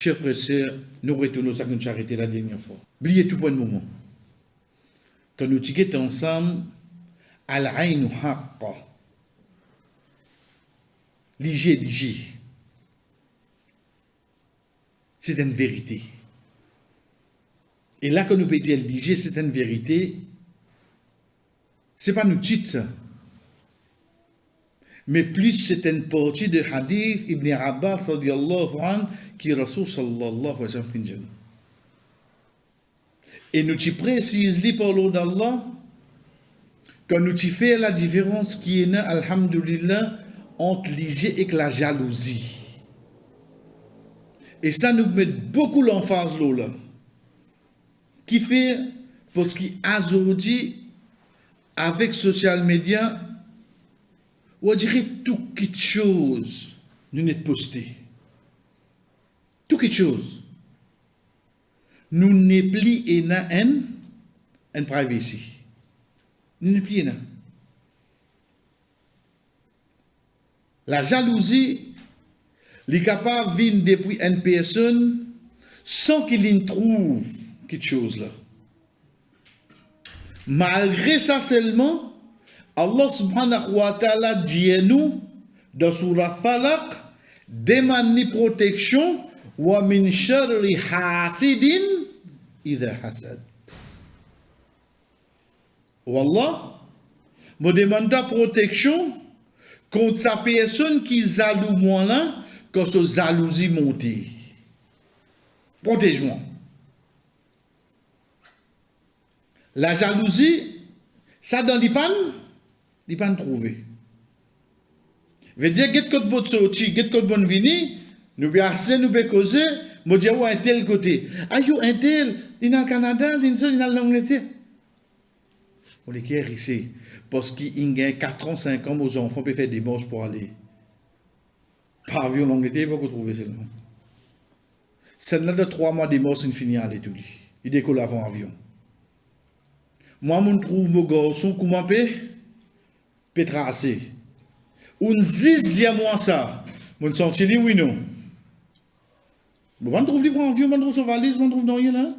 Chers frères et sœurs, nous retournons ça que nous avons arrêté la dernière fois. Oubliez tout point de moment. Quand nous étions ensemble, Al-Aïn Haqqa. L'IG. C'est une vérité. Et là, quand nous pouvons dire l'IG, c'est une vérité, ce n'est pas nous titre ça. Mais plus c'est une partie de hadith Ibn Abbas radiyallahu anhu qui Rasul sallallahu alayhi wa sallam fin. Et nous t'y précisons par l'eau d'Allah quand nous t'y fait la différence qui est là, alhamdulillah, entre l'IG et la jalousie. Et ça nous met beaucoup l'emphase là. Qui fait, parce qu'aujourd'hui, avec social media, on dirait tout quelque chose nous n'est posté. Tout quelque chose. Nous n'est plus en privacy. Nous n'est plus en. La jalousie, il est capable de venir depuis une personne sans qu'il trouve quelque chose là. Malgré ça seulement, Allah subhanahu wa ta'ala dit à nous dans Surah Falaq, demande protection wa min sharri hasidin idha hasad. Wallah, me demande protection contre sa personne qui jaloux moi là, quand sa jalousie monte. Protège-moi. La jalousie, ça dans les pannes, il pas trouver. Veut dire get code bon sorti, get code bon vini, nous bien assez nous bien causer, me dire un tel côté. Ayo un tel, il est au Canada, il est en Angleterre. On les quiert ici parce qu'il y a 4 ans, 5 ans, nos enfants peuvent faire des manches pour aller. Par avion en Angleterre, il va vous trouver seulement. Celle-là de 3 mois des morts, c'est fini à l'étude. Il décolle avant avion. Moi, je trouve mon garçon, comment peut tracer. On dit, dis-moi ça. Je sens dit oui, non. Je trouve les prendre avion, je trouve son valise, je trouve dans rien là.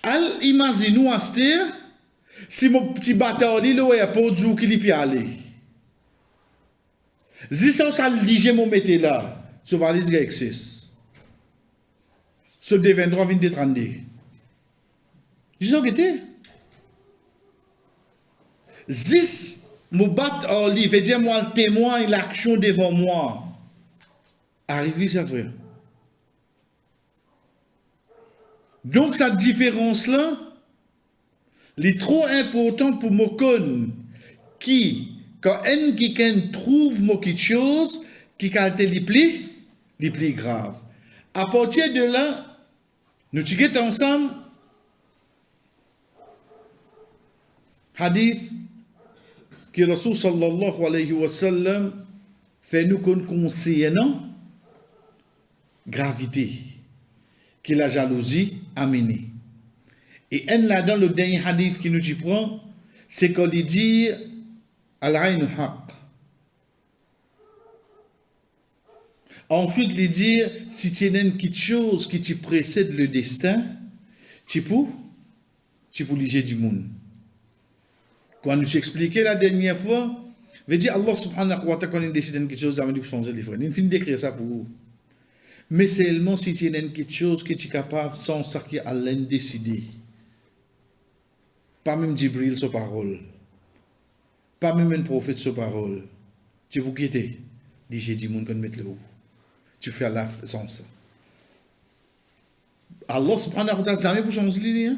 Al, imagine-nous à cette heure, si mon petit bâtard dit, le airport, du qu'il y peut aller. Si ça lige mon métier là, son valise existe. Ce deviendra 22. Ils ont été. 10, mon bat en livre, veut dire moi le témoin et l'action devant moi. Arrivé, ça frère. Donc, cette différence-là, elle est trop importante pour me connaître qui, quand un qui trouve quelque chose, qui a été les plus grave. À partir de là, nous sommes ensemble. Hadith que Rasul sallallahu alayhi wa sallam fait nous concernant gravité que la jalousie a mené. Et là dans le dernier hadith qui nous y prend, c'est qu'on dit al-ayn haq. Ensuite, il dit si tu as quelque chose qui te précède le destin, tu peux liger du monde. Quand nous expliqué la dernière fois, veut dire Allah subhanahu wa ta'ala quand il décide de quelque chose, ça veut dire changer les frères. Il finit d'écrire ça pour vous. Mais seulement si tu as quelque chose que tu es capable sans ça qui Allah décider. Pas même Jibril sa parole. Pas même un prophète sa parole. Tu vous quitter. Dis j'ai dit monde qu'on mette le haut. Tu fais la sans ça. Allah subhanahu wa ta'ala jamais pour changer les liens.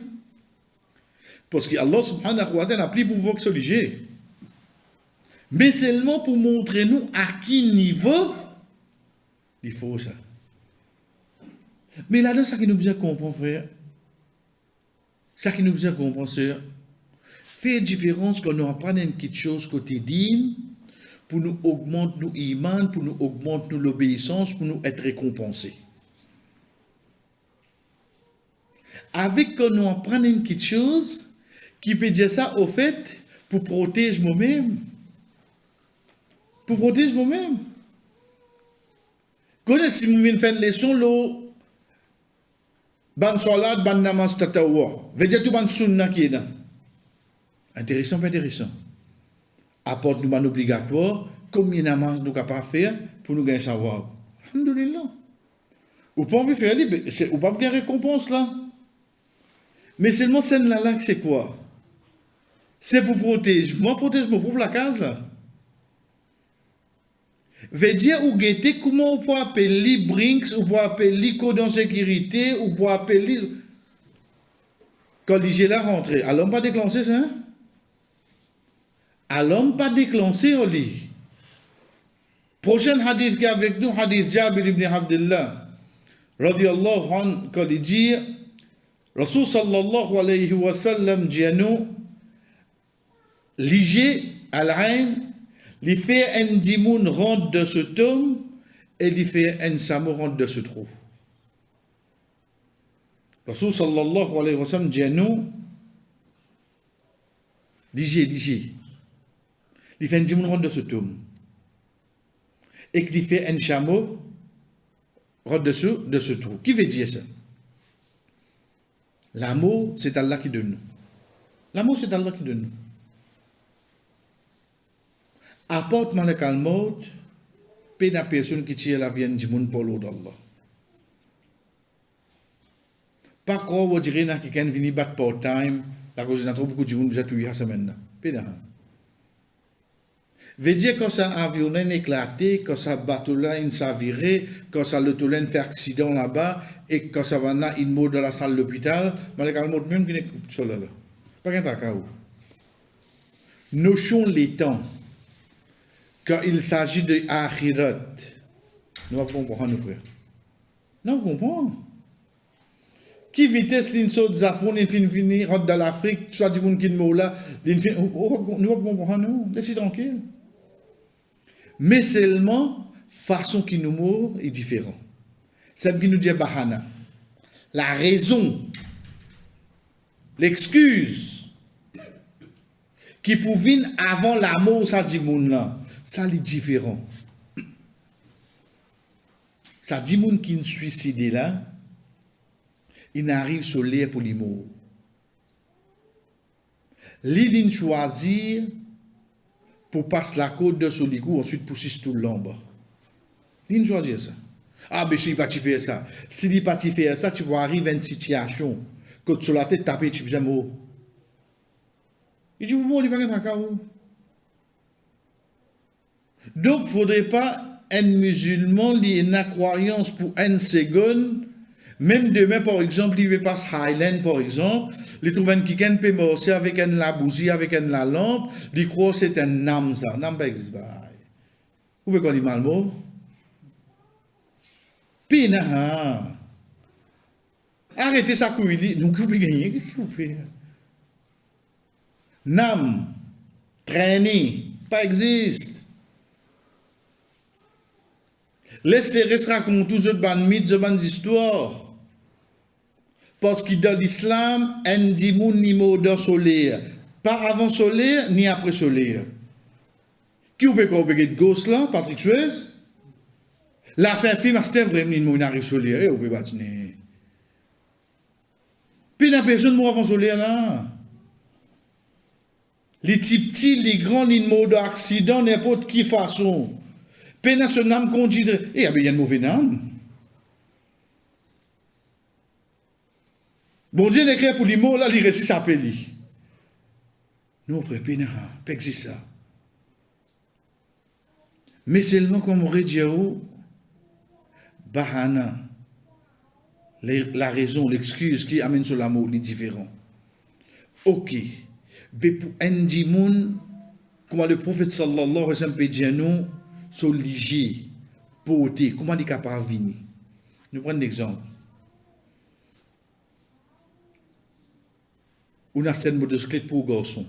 Parce que Allah subhanahu wa ta'ala n'a plus pouvoir que ce léger. Mais seulement pour montrer nous à quel niveau il faut ça. Mais là-dedans, ça qui nous besoin comprendre, frère. Ça qui nous besoin comprendre, sœur. Fait différence quand nous apprenons quelque chose quotidien pour nous augmenter nos iman, pour nous augmenter l'obéissance, pour nous être récompensés. Avec quand nous apprenons quelque chose qui peut dire ça au fait pour protéger moi-même. Pour protéger moi-même. Connaissez si vous venez faire une leçon, l'eau, ban salade, ban namaz tatawa. Veut dire tout ban sunna qui est là. Intéressant, pas intéressant. Apporte nous ban obligatoire, combien de namaz nous capables de faire pour nous gagner savoir. Alhamdulillah. Ou pas envie de faire, ou pas gagner récompense là. Mais seulement celle là, c'est quoi? C'est pour protéger. Moi, protège mon pauvre la case. Veut dire, ou guetter, comment on peut appeler Brinks, ou peut appeler code en sécurité, ou peut appeler. Quand l'IG la rentrée, allons pas déclencher ça? Allons pas déclencher, on lit. Prochain hadith qui est avec nous, hadith Jabir ibn Abdullah, radiyallahu anhu, quand il dit, Rasul sallallahu alayhi wa sallam dit à nous, l'IG, al-ain, il fait un dimoun rentre de ce tome et il fait un samo rentre de ce trou. Rasul sallallahu alayhi wa sallam dit à nous, l'IG, il fait un dimoun rentre de ce tome et qu'il fait un chameau rentre de ce trou. Qui veut dire ça? L'amour, c'est Allah qui donne nous. L'amour, c'est Allah qui donne nous. Apporte-moi le calme, pas la personne qui tire la vie du monde pour l'eau d'Allah. Pas quoi vous direz que quelqu'un vient battre part-time, la cause de trop beaucoup de monde déjà tout la semaine. Pas d'un. Veut dire que ça avion éclaté, que ça bateau là il s'avirait, que ça le tolen fait accident là-bas et que ça va là il mort dans la salle de l'hôpital, mais le calme même qui n'est pas là. Pas qu'un cas où. Notion les temps. Quand il s'agit de Akhirat, nous ne comprenons pas, frère. Nous comprenons. Qui vitesse l'inso de Japon, l'infini, rentre dans l'Afrique, soit du monde qui est mort là, l'infini, nous ne comprenons pas, nous. Laissez tranquille. Mais seulement, façon qui nous mord est différente. C'est ce qui nous dit Bahana. La raison, l'excuse, qui pouvait avant la mort, ça dit monde là. Ça, c'est différent. Ça dit moun qui ne suicide là, il n'arrive sur l'air pour les morts. L'idée choisir pour passer la côte de ce licou, ensuite pour tout le long bas. L'idée choisir ça. Ah, mais si il pas faire ça. Si il pas faire ça, tu vas arriver à une situation que sur la tête taper, tu vas mort. Il dit, vous, il va être à où? Donc, il ne faudrait pas un musulman qui ait une croyance pour une seconde. Même demain, par exemple, il va passer Highland, par exemple, il trouve un quelqu'un peut morcer avec une la bougie, avec une la lampe, il croit que c'est un âme, ça. N'âme pas existe pas. Vous pouvez qu'on dit mal mot? Pina. Arrêtez ça, couille. Donc, vous pouvez gagner. Qu'est-ce que vous faites? N'âme, traîner, pas existe. Laisse les restes raconter tous les bonnes mythes, les bonnes histoires. Parce que dans l'islam, un dimoun ni mot dans soleil. Pas avant soleil, ni après soleil. Qui vous peut comprendre de gosse là, Patrick Suez? La fin film, c'était vraiment une monarchie soleil. Vous pouvez batiner. Puis la personne mort avant soleil là. Les petits, les grands, les mots d'accident, n'importe qui façon. Pena ce nom qu'on dit, il y a un mauvais nom. Bon Dieu n'écrit pour les mots, là, il récit s'appelle. Non, frère, pena, pas existe ça. Mais seulement comme on aurait dit, bahana, la raison, l'excuse qui amène sur l'amour, les différents. Ok. Mais pour un dimoun, comme le prophète sallallahu alayhi wa sallam dit à nous, soliger, beauté, comment il est capable de venir? Nous prenons un exemple. On a cette motociclette pour les garçons.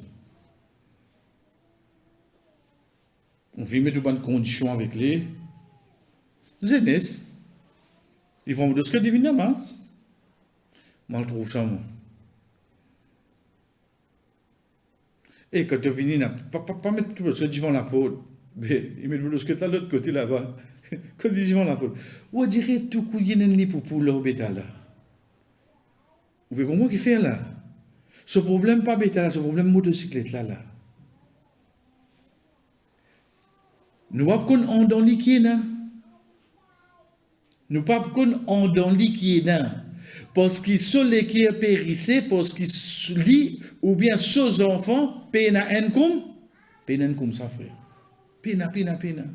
On vient mettre de bonnes conditions avec les jeunesse. Ils vont me dire ce que divinement. Moi, je trouve ça, moi. Et quand tu viens, pas mettre tout le devant la peau. Mais il met le que là de l'autre côté là-bas. Quand disons la poule, on dirait tout couillé n'est pour leur bêta là. Vous pouvez comprendre qu'il fait là. Ce problème pas bêta là, ce problème motocyclette là là. Nous pas qu'on en dans liquide là. Nous pas qu'on en dans liquide là. Parce qu'ils sont les qui périssent, parce qu'ils lit ou bien ces enfants peine à un comme ça frère. Peine.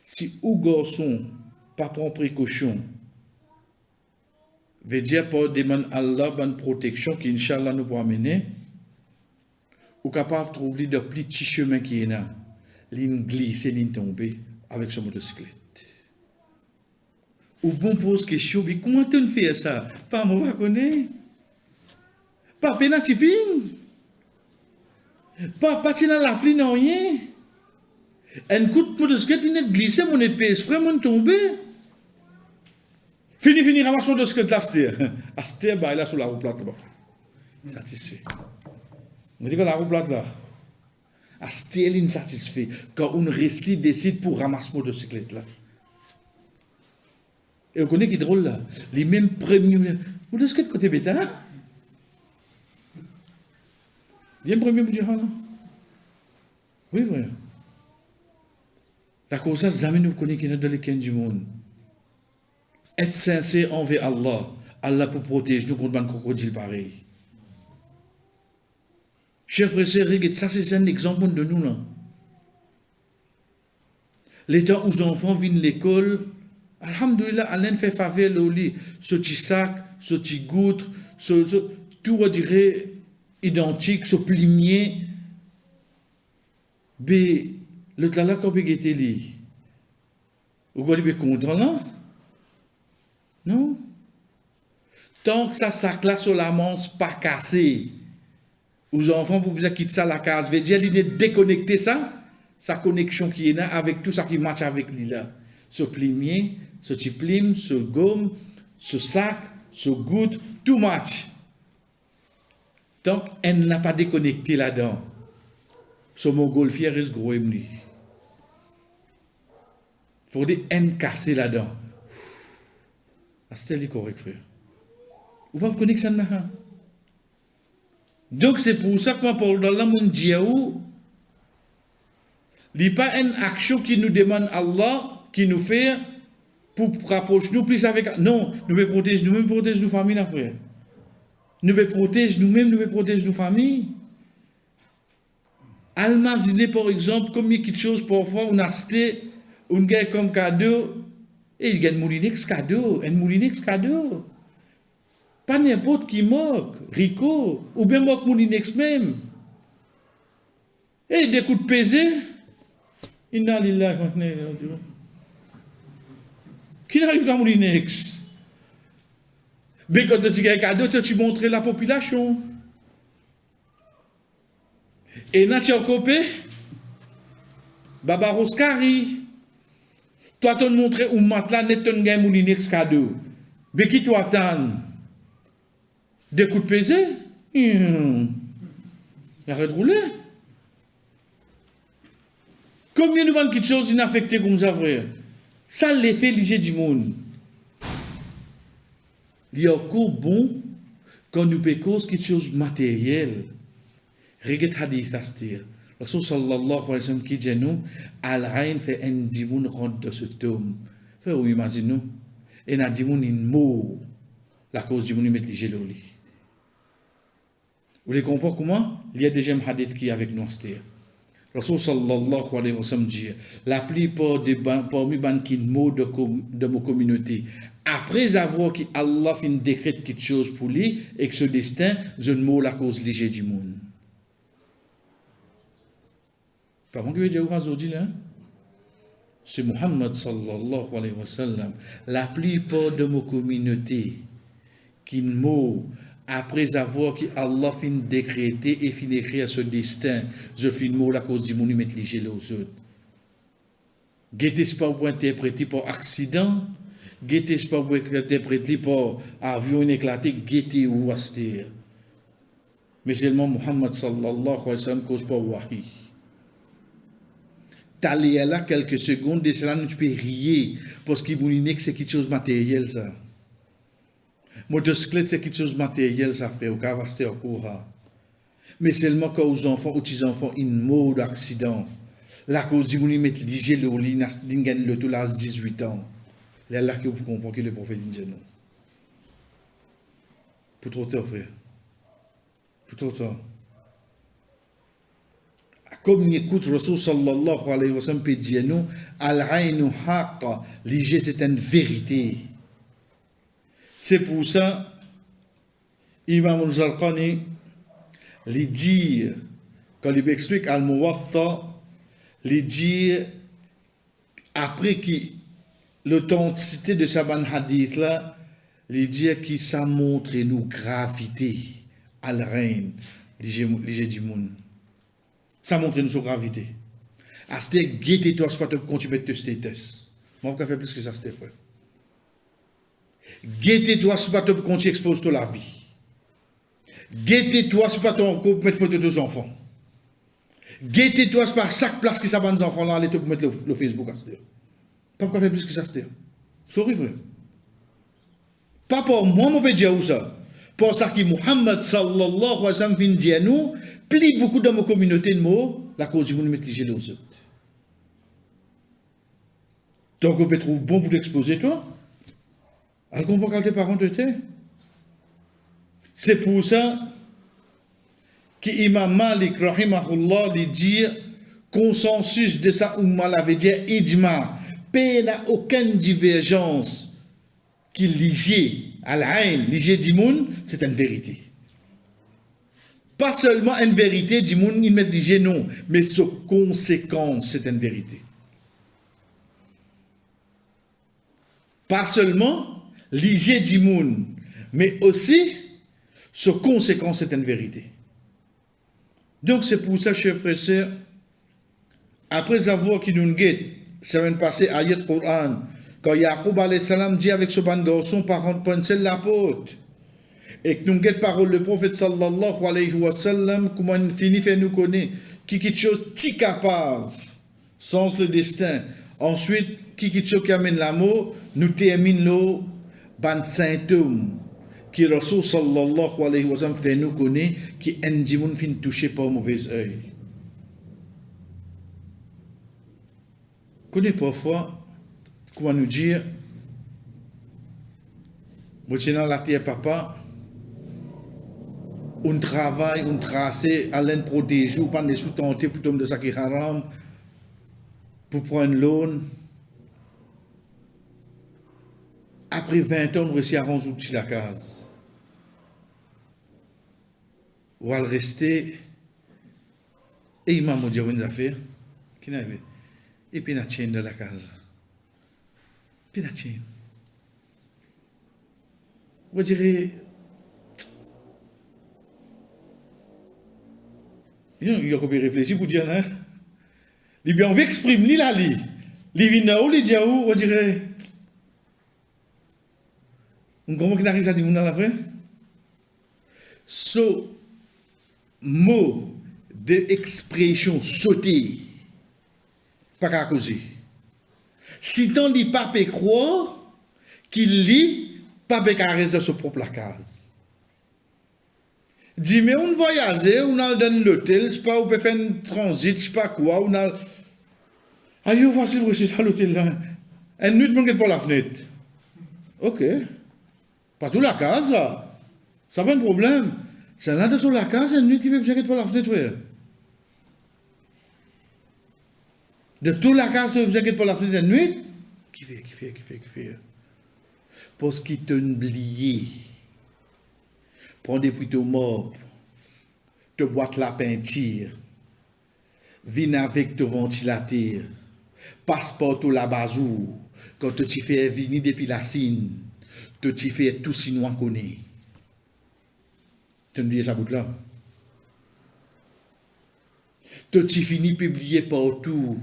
Si ou garçon pas prend précaution, veut dire pas demander Allah bonne protection qui inchallah nous pourra mener, ou capable de trouver de petits chemins qui est là, ligne glisser, ligne tomber avec son motocyclette. Ou bon pose question, mais comment tu fais ça? Pas moi va connaître. Pas pénatiping. Pas dans la pluie non rien. Un coup de motocyclette vient de glisser, mon épaisse, frère, mon tombé. Fini, ramasse mon motocyclette là, Asté, bah, là, sur la roue plate là-bas. Satisfait. On dit que la roue plate là. Asté, elle est insatisfait. Quand on reste, décide pour ramasser mon motocyclette là. Et on connaît qui est drôle là. Les mêmes premiers. Vous de ce que côté bêta? Bien premier pour dire là. Oui, vrai. La cause ça, jamais nous connaissons qui est dans les coins du monde. Être sincère envers Allah. Allah pour protéger nous contre un crocodile pareil. Chers frères et sœurs, ça c'est un exemple de nous là. Les temps où les enfants viennent à l'école, alhamdoulilah, Alain fait faveur au lit, ce petit sac, ce petit goutre, tout on dirait identique, ce plimier. Mais le tala quand il était là, vous allez être content là? Non? Tant que ça sac là sur la manche pas cassé, aux enfants pour vous quitter ça la case, veut dire il est déconnecté ça, sa connexion qui est là avec tout ça qui marche avec lui là. Ce plimier, ce petit plime, ce gomme, ce sac, ce goutte, tout match. Tant qu'elle n'a pas déconnecté là-dedans, ce montgolfière reste gros et menu. Il faut dire haine cassée là-dedans. C'est correct, frère. Vous ne pouvez pas connaître ça là. Donc c'est pour ça que moi, pour dans le monde diaou, il n'y a pas une action qui nous demande Allah, qui nous fait pour rapprocher nous plus avec. Non, nous devons protéger nous-mêmes, protéger nos familles, frère. Nous devons protéger nous-mêmes, nous devons protéger nos familles. Almaziner, par exemple, comme il y a quelque chose, parfois, on a acheté, on gagne comme cadeau, et il gagne un moulinex cadeau. Pas n'importe qui moque, Rico, ou bien moque moulinex même. Et des coups de pesée, inna lillahi wa inna ilayhi raji'un. Qui n'arrive dans moulinex? Mais quand tu gagnes cadeau, tu montres la population. Et là, tu as copé, Baba Roskari. Toi, tu as montré où matelas net ton gain moulinex cadeau. Mais qui tu attends? Des coups de pesée? Il arrête de rouler. Combien de monde qui choses inaffectées comme ça, frère? Ça, l'effet léger du monde. Il y a encore bon quand nous pécons quelque chose matériel. Regarde hadith astir. Rasul sallallahu alayhi wa sallam qui dit nous, al-ayn fait un dimoun rentre de ce tome. Fait ou imagine nous, et un dimoun in mort. La cause du monde met léger le lit. Vous les comprenez comment? Il y a déjà un hadith qui est avec nous astir. Rasul sallallahu alayhi wa sallam dit, la plupart des parmi les qui mots de mon communauté, après avoir que Allah fin décrète quelque chose pour lui et que ce destin, je ne mot la cause léger du monde. Par contre, je vais dire là, c'est Muhammad sallallahu alayhi wa sallam, la plupart de mon communauté qui mot après avoir que Allah fin décrété et fin écrire ce destin, je fin mot la cause du monde mettre léger aux autres. Guettez pas pour interpréter par accident, guettez pas pour interpréter par avion éclaté, guettez ou astir. Mais seulement Muhammad sallallahu alayhi wa sallam cause pas wahi. t'aller là quelques secondes, et cela, nous tu peux rier, parce qu'il vous que c'est quelque chose de matériel, ça. Motocyclette, c'est quelque chose de matériel, ça, frère, au cas où c'est au courant. Mais seulement quand aux enfants, aux petits-enfants, une mort d'accident, la cause, ils mettent léger le lit, ils gagnent le tout là, 18 ans. Là, là, que vous comprenez que le prophète dit non. Pour trop tard, frère. Pour trop tard. Comme il écoute Rasul sallallahu alayhi wa sallam peut dire nous, al-aynu haqqa, l'IG c'est une vérité. C'est pour ça, Imam al-Zarqani, les dire, quand il explique al-Muwatta, les dire, après que l'authenticité de ce hadith là, les dire que ça montre nous gravité, al-rayn, l'IG du monde. Ça montre nous sa gravité. À ce guettez-toi, c'est pas te continuer de te status. Moi, je vais faire plus que ça, c'était vrai. Guettez-toi, c'est pas te continuer d'exposer la vie. Guettez-toi, c'est pas te mettre photo de tes enfants. Guettez-toi, c'est pas chaque place qui s'abonne des enfants là, allez te mettre le Facebook à ce dire. Pas pourquoi faire plus que ça, c'était. C'est vrai. Pas pour moi, mon pédia ou ça. Pour ça que Muhammad sallallahu alayhi wa sallam vient dire nous, plie beaucoup dans ma communauté de mots, la cause vous nous mettez les autres. Donc on peut trouver bon pour t'exposer toi. Alors qu'on peut tes parents t'étaient. C'est pour ça que Imam Malik rahimahullah lui dit consensus de ça umma l'avait dit ijma, il n'y a aucune divergence qui liée à l'aïn, liée du monde, c'est une vérité. Pas seulement une vérité du monde, il met dit non, mais sa conséquence, c'est une vérité. Pas seulement l'IG du monde, mais aussi sa conséquence, c'est une vérité. Donc c'est pour ça, chers frères et sœurs, après avoir qu'il nous guette, semaine passée, ayat Coran, quand Yaqub alayhi salam dit avec ce ban garçon, par pencil la porte, et que nous guette parole le prophète sallallahu alayhi wa sallam, comment il finit fait nous connaître, qui quelque chose ti capable, sans le destin. Ensuite, qui quelque chose qui amène l'amour, nous termine le ban symptôme, qui Rasul sallallahu alayhi wa sallam fait nous connaître, qui en fin touché par mauvais œil. Connais parfois, comment nous dire, moi dans la terre papa, on travaille, on trace, à l'un protéger, ou pas les sous-tenter pour tomber de ça qui haram, pour prendre l'eau. Après 20 ans, on réussit à rendre la case. Ou à rester, et il m'a dit, une affaire, qui n'avait. Et puis, il a tient dans la case. Puis, il a tient. Vous direz, il y a combien réfléchir pour dire, hein? Il bien, on veut exprimer, là, il vient où, il dit où, on dirait, on comprend qu'il arrive à dire, on a la fin? Ce mot d'expression sauté, pas qu'à causer. Si t'en dis pas peut croire qu'il lit, pas peut qu'à rester dans sa propre case. Dis, mais on voyage, on a dans l'hôtel, c'est pas, on peut faire un transit, je sais pas quoi, on a. Aïe, voici le reçu à l'hôtel là. Une nuit, on ne pas la fenêtre. Ok. Pas toute la case, ça. Ça pas un problème. C'est là sur la case, une nuit qui veut que pas la fenêtre, frère. De toute la case, tu ne pas la fenêtre de nuit. Qui fait. Parce qu'il t'a oublié. Prends des plutôt morts. Te boite la peinture. Viens avec ton ventilateur. Passeport ou la bazou. Quand tu fais venir depuis la Chine. Tu fais tout sinon connaît. Tu oublié ça bout là. Tu finis publier partout.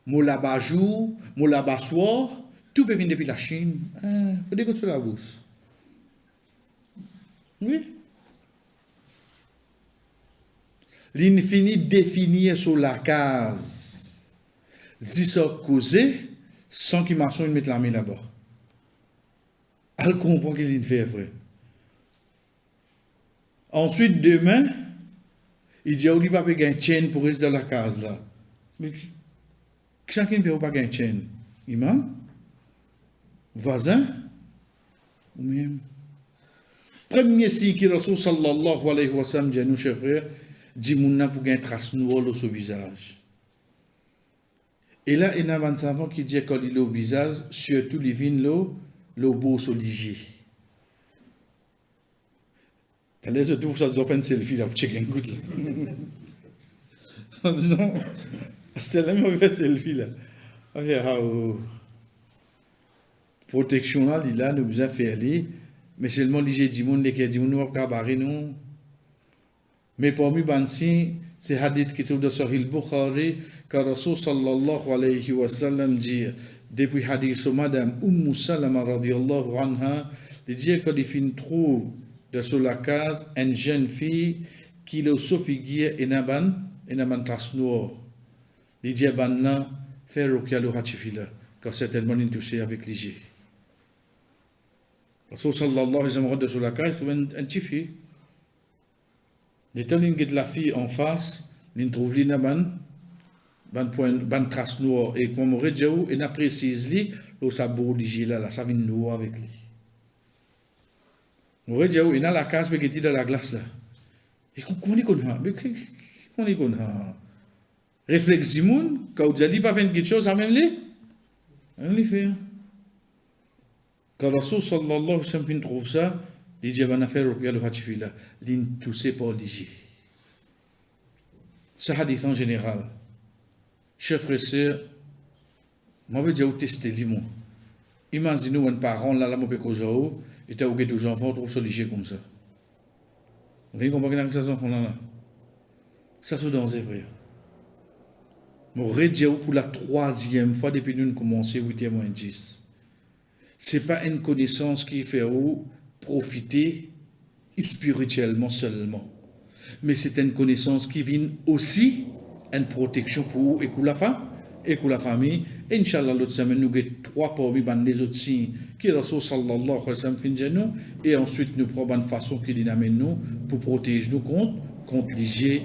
Mola bajou, mola bassoir, tout peut venir depuis la Chine. Faut dire que tu la bourse. Oui. L'infini définir sur la case. si ça causé, sans qu'il marche, il mette la main là-bas. Elle comprend qu'il fait vrai. Ensuite, demain, il dit, il va pas gagner chaîne pour rester dans la case là. Mais qui ne peut pas gagner chaîne? Imam? Voisin? Ou même? Premier signe que Rasul sallallahu alayhi wa sallam dit à nous, chers frères, dit mouna pour gagner trace noire sur le visage. Et là, il y a un savant qui dit quand il est au visage, surtout les vins le beau solidier. T'as l'air de tout ça, ils ont fait un selfie là pour checker un goutte là. En disant, c'était là, on fait selfie là. Protection là, il a nous besoin faire aller, mais seulement les gens du monde, les gens nous pas barrer nous. Mais parmi bansi, c'est hadith qui trouve dans Sahih Bukhari, car Rasul sallallahu alayhi wa sallam dit, depuis hadith sur Madame Salama radiyallahu anha, il dit quand il trouve sur la case une jeune fille qui le soufiguier et n'a ban tasse noire. Il dit banna faire ruqya le hatifila, car certainement il touché avec l'IG. Rasul sallallahu alayhi wa sallam sur la case, il trouve une petite fille. L'état de la fille en face, il trouve une ban trace noire et comme on aurait dit, il a précisé le sabot d'IG là, ça vient noir avec lui. On aurait dit, il a la case qui est dans la glace là. Et comment il connaît ça? Réflexe du monde, quand vous allez pas faire quelque chose à même lui, on le fait. Quand Rasul sallallahu alayhi wa sallam trouve ça, il dit, on a fait le hatifila, il toussé par l'IG. Ça hadith en général. Chers frères et sœurs, moi, je vais dire, tester les mots. Imaginez un parent, là, mon péco, et tu as toujours enfant, trouve ça l'IG comme ça. Vous comprenez que ça, là? Ça, c'est dans les frères. Je vais dire pour la troisième fois depuis que nous commençons, 8e-10. Ce n'est pas une connaissance qui fait profiter spirituellement seulement. Mais c'est une connaissance qui vient aussi une protection pour vous et pour la femme et pour la famille. Et Inch'Allah, l'autre semaine, nous avons 3 parmi les autres signes qui Rasul sallallahu alayhi wa sallam fin nous. Et ensuite, nous prenons une façon qui nous amène nous pour protéger nous contre l'IG